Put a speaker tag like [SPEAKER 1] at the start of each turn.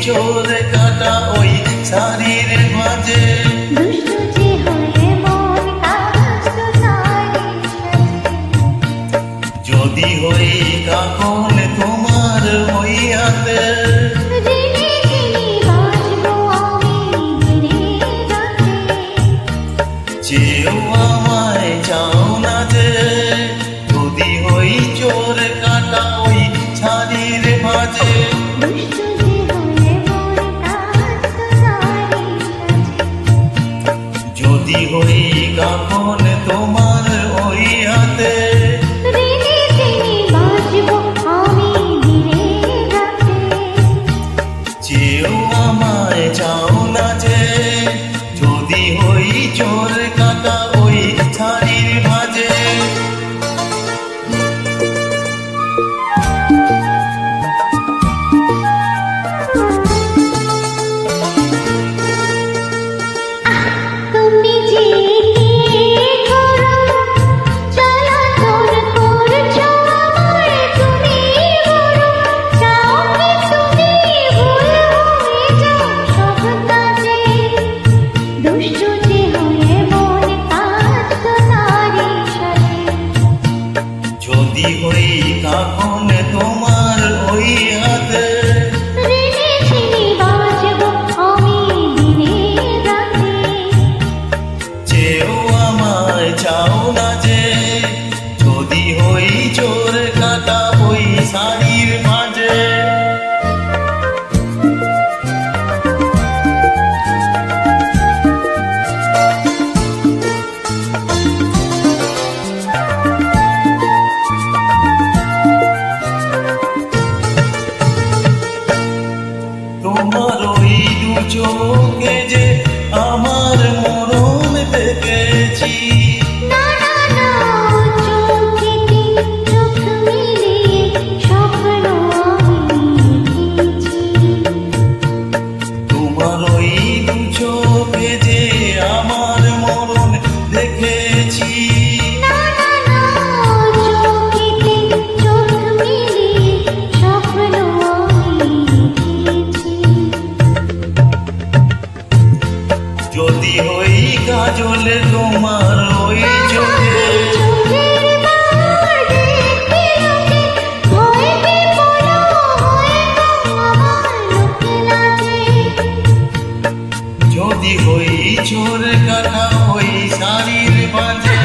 [SPEAKER 1] চোর কাটা ওই শাড়ির মাঝে যদি হই কাকন তোমার ওই হাতে চেয়েও আমায় চাও না যে যদি হই চোর কাটা ওই শাড়ির মাঝে যদি হই কাকন তোমার ওই হাতে চেয়েও আমায় চাও না যে যদি হই চোর কাটা ওই শাড়ির মাঝে যদি হই কাকন তোমার ওই হাতে চেয়েও আমায় চাও না যে যদি হই চোর কাটা ওই শাড়ির মাঝে তোমার ওই দু চোখে যে আমার মরণ দেখেছি তোমার ওই দু চোখে যে আমার মরণ দেখেছি যদি হই কাজল তোমার ওই চোখে যদি হই চোর কাটা ওই শাড়ির মাঝে